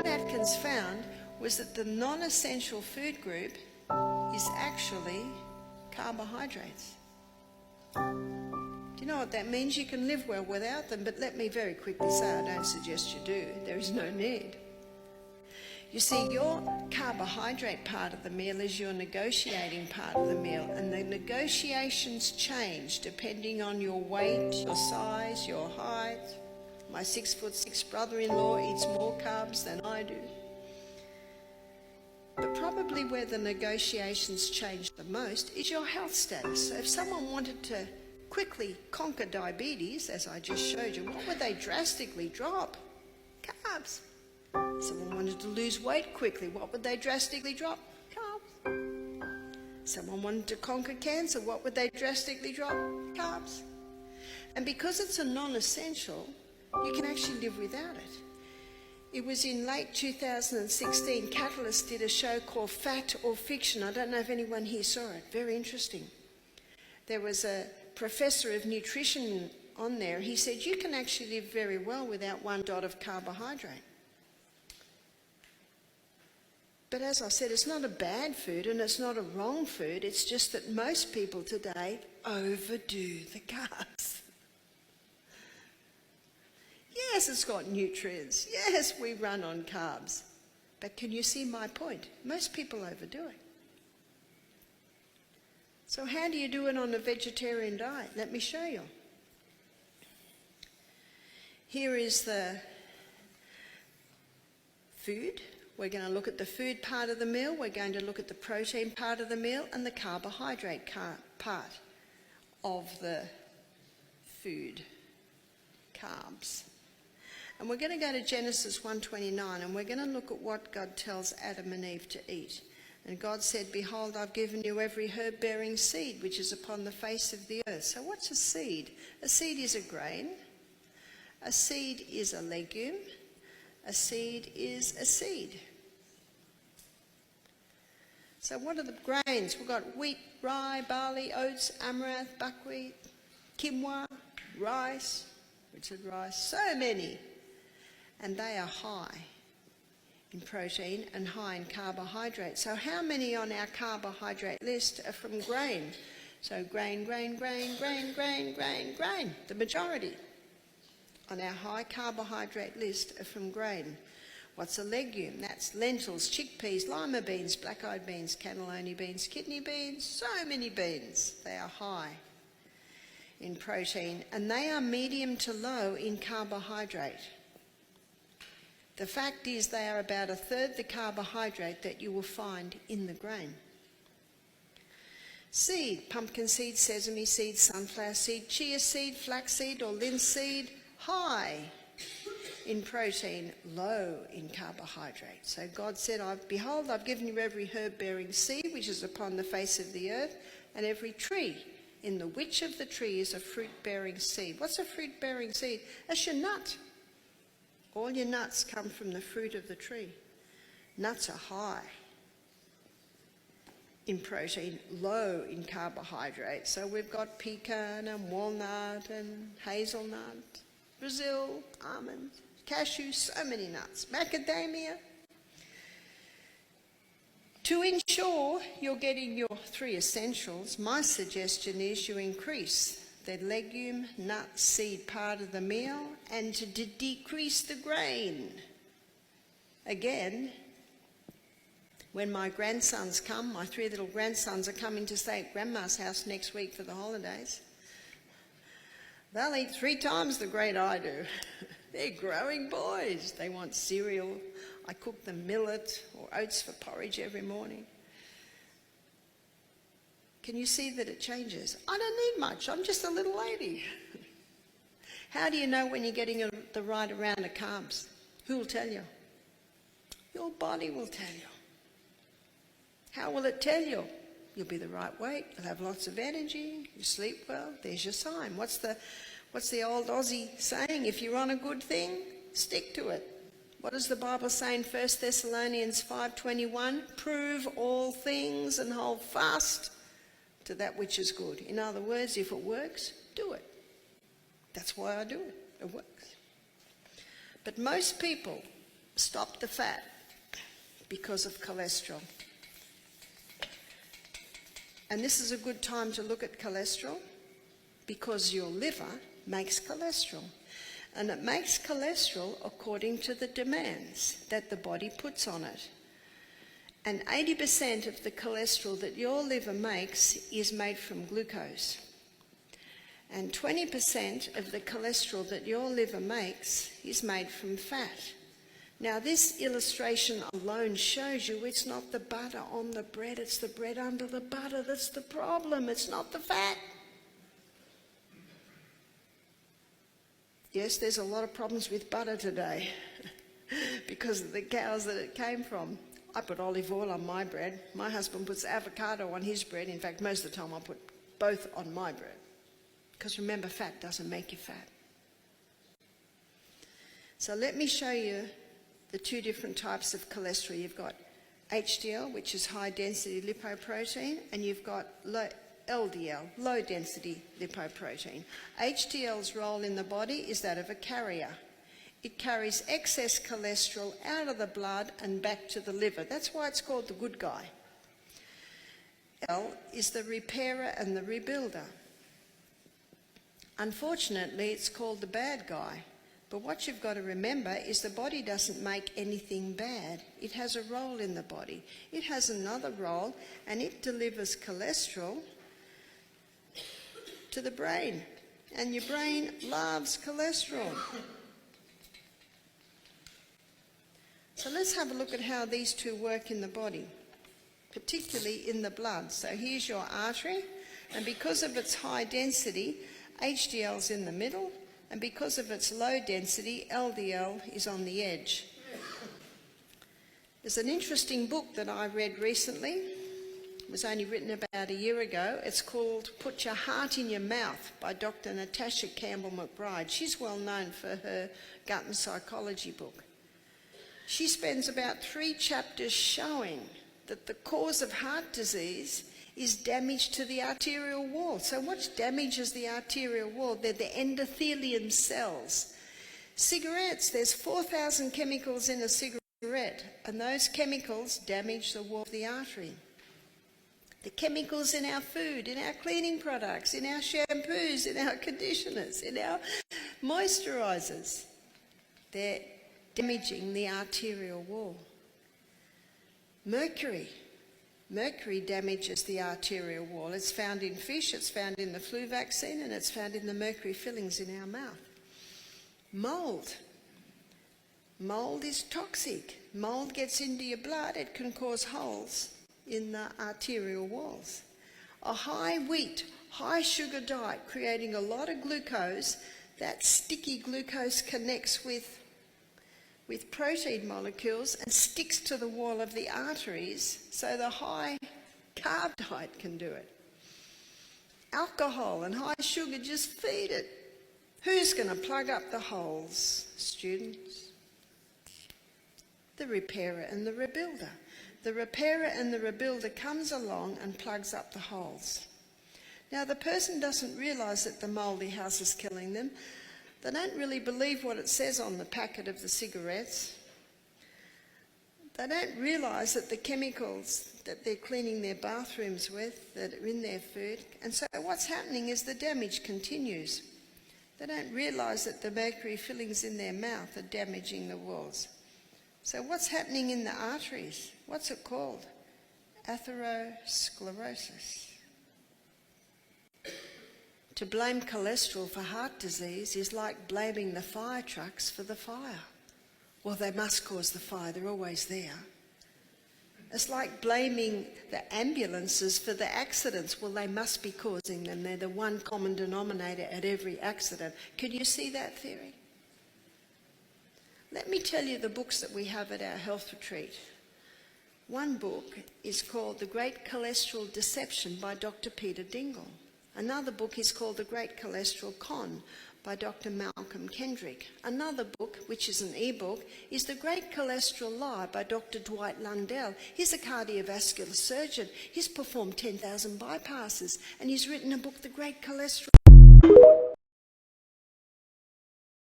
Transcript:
what Atkins found was that the non-essential food group is actually carbohydrates. Do you know what that means? You can live well without them, but let me very quickly say, I don't suggest you do. There is no need. You see, your carbohydrate part of the meal is your negotiating part of the meal, and the negotiations change depending on your weight, your size, your height. My 6'6" brother-in-law eats more carbs than I do. But probably where the negotiations change the most is your health status. So if someone wanted to quickly conquer diabetes, as I just showed you, what would they drastically drop? Carbs. Someone wanted to lose weight quickly, what would they drastically drop? Carbs. Someone wanted to conquer cancer, what would they drastically drop? Carbs. And because it's a non-essential, you can actually live without it. It was in late 2016, Catalyst did a show called Fat or Fiction. I don't know if anyone here saw it. Very interesting. There was a professor of nutrition on there. He said, you can actually live very well without one dot of carbohydrate. But as I said, it's not a bad food and it's not a wrong food. It's just that most people today overdo the carbs. Yes, it's got nutrients. Yes, we run on carbs. But can you see my point? Most people overdo it. So how do you do it on a vegetarian diet? Let me show you. Here is the food. We're going to look at the food part of the meal. We're going to look at the protein part of the meal and the carbohydrate part of the food, carbs. And we're going to go to Genesis 1:29, and we're going to look at what God tells Adam and Eve to eat. And God said, behold, I've given you every herb-bearing seed which is upon the face of the earth. So what's a seed? A seed is a grain. A seed is a legume. A seed is a seed. So what are the grains? We've got wheat, rye, barley, oats, amaranth, buckwheat, quinoa, rice, Richard rice, so many. And they are high in protein and high in carbohydrate. So how many on our carbohydrate list are from grain? So grain, grain, grain, grain, grain, grain, grain. The majority on our high carbohydrate list are from grain. What's a legume? That's lentils, chickpeas, lima beans, black-eyed beans, cannellini beans, kidney beans, so many beans. They are high in protein and they are medium to low in carbohydrate. The fact is they are about a third the carbohydrate that you will find in the grain. Seed, pumpkin seed, sesame seed, sunflower seed, chia seed, flax seed or linseed, high in protein, low in carbohydrate. So God said, behold, I've given you every herb-bearing seed which is upon the face of the earth, and every tree in the which of the tree is a fruit-bearing seed. What's a fruit-bearing seed? That's your nut. All your nuts come from the fruit of the tree. Nuts are high in protein, low in carbohydrate. So we've got pecan and walnut and hazelnut, Brazil, almond, cashew, so many nuts, macadamia. To ensure you're getting your three essentials, my suggestion is you increase the legume, nut, seed part of the meal and to decrease the grain. Again, when my grandsons come, my three little grandsons are coming to stay at Grandma's house next week for the holidays. They'll eat 3 times the grade I do. They're growing boys. They want cereal. I cook them millet or oats for porridge every morning. Can you see that it changes? I don't need much. I'm just a little lady. How do you know when you're getting the right amount of carbs? Who will tell you? Your body will tell you. How will it tell you? You'll be the right weight. You'll have lots of energy. You sleep well. There's your sign. What's the old Aussie saying? If you're on a good thing, stick to it. What does the Bible say in 1 Thessalonians 5:21? Prove all things and hold fast to that which is good. In other words, if it works, do it. That's why I do it. It works. But most people stop the fat because of cholesterol. And this is a good time to look at cholesterol because your liver makes cholesterol. And it makes cholesterol according to the demands that the body puts on it. And 80% of the cholesterol that your liver makes is made from glucose. And 20% of the cholesterol that your liver makes is made from fat. Now, this illustration alone shows you it's not the butter on the bread, it's the bread under the butter that's the problem. It's not the fat. Yes, there's a lot of problems with butter today because of the cows that it came from. I put olive oil on my bread. My husband puts avocado on his bread. In fact, most of the time I put both on my bread. Because remember, fat doesn't make you fat. So let me show you the two different types of cholesterol. You've got HDL, which is high density lipoprotein, and you've got LDL, low density lipoprotein. HDL's role in the body is that of a carrier. It carries excess cholesterol out of the blood and back to the liver. That's why it's called the good guy. L is the repairer and the rebuilder. Unfortunately, it's called the bad guy. But what you've got to remember is the body doesn't make anything bad. It has a role in the body. It has another role, and it delivers cholesterol to the brain. And your brain loves cholesterol. So let's have a look at how these two work in the body, particularly in the blood. So here's your artery, and because of its high density, HDL's in the middle, and because of its low density, LDL is on the edge. There's an interesting book that I read recently. It was only written about a year ago. It's called Put Your Heart in Your Mouth by Dr. Natasha Campbell McBride. She's well known for her gut and psychology book. She spends about 3 chapters showing that the cause of heart disease is damage to the arterial wall. So what damages the arterial wall? They're the endothelium cells. Cigarettes, there's 4,000 chemicals in a cigarette, and those chemicals damage the wall of the artery. The chemicals in our food, in our cleaning products, in our shampoos, in our conditioners, in our moisturisers, they're damaging the arterial wall. Mercury damages the arterial wall. It's found in fish, it's found in the flu vaccine, and it's found in the mercury fillings in our mouth. Mould is toxic. Mould gets into your blood, it can cause holes in the arterial walls. A high wheat, high sugar diet creating a lot of glucose, that sticky glucose connects with protein molecules and sticks to the wall of the arteries, so the high carb diet can do it. Alcohol and high sugar just feed it. Who's going to plug up the holes, students? The repairer and the rebuilder. The repairer and the rebuilder comes along and plugs up the holes. Now, the person doesn't realise that the mouldy house is killing them. They don't really believe what it says on the packet of the cigarettes. They don't realise that the chemicals that they're cleaning their bathrooms with, that are in their food, and so what's happening is the damage continues. They don't realise that the mercury fillings in their mouth are damaging the walls. So what's happening in the arteries? What's it called? Atherosclerosis. To blame cholesterol for heart disease is like blaming the fire trucks for the fire. Well, they must cause the fire, they're always there. It's like blaming the ambulances for the accidents. Well, they must be causing them, they're the one common denominator at every accident. Can you see that theory? Let me tell you the books that we have at our health retreat. One book is called The Great Cholesterol Deception by Dr. Peter Dingle. Another book is called The Great Cholesterol Con by Dr. Malcolm Kendrick. Another book, which is an e-book, is The Great Cholesterol Lie by Dr. Dwight Lundell. He's a cardiovascular surgeon. He's performed 10,000 bypasses, and he's written a book, The Great Cholesterol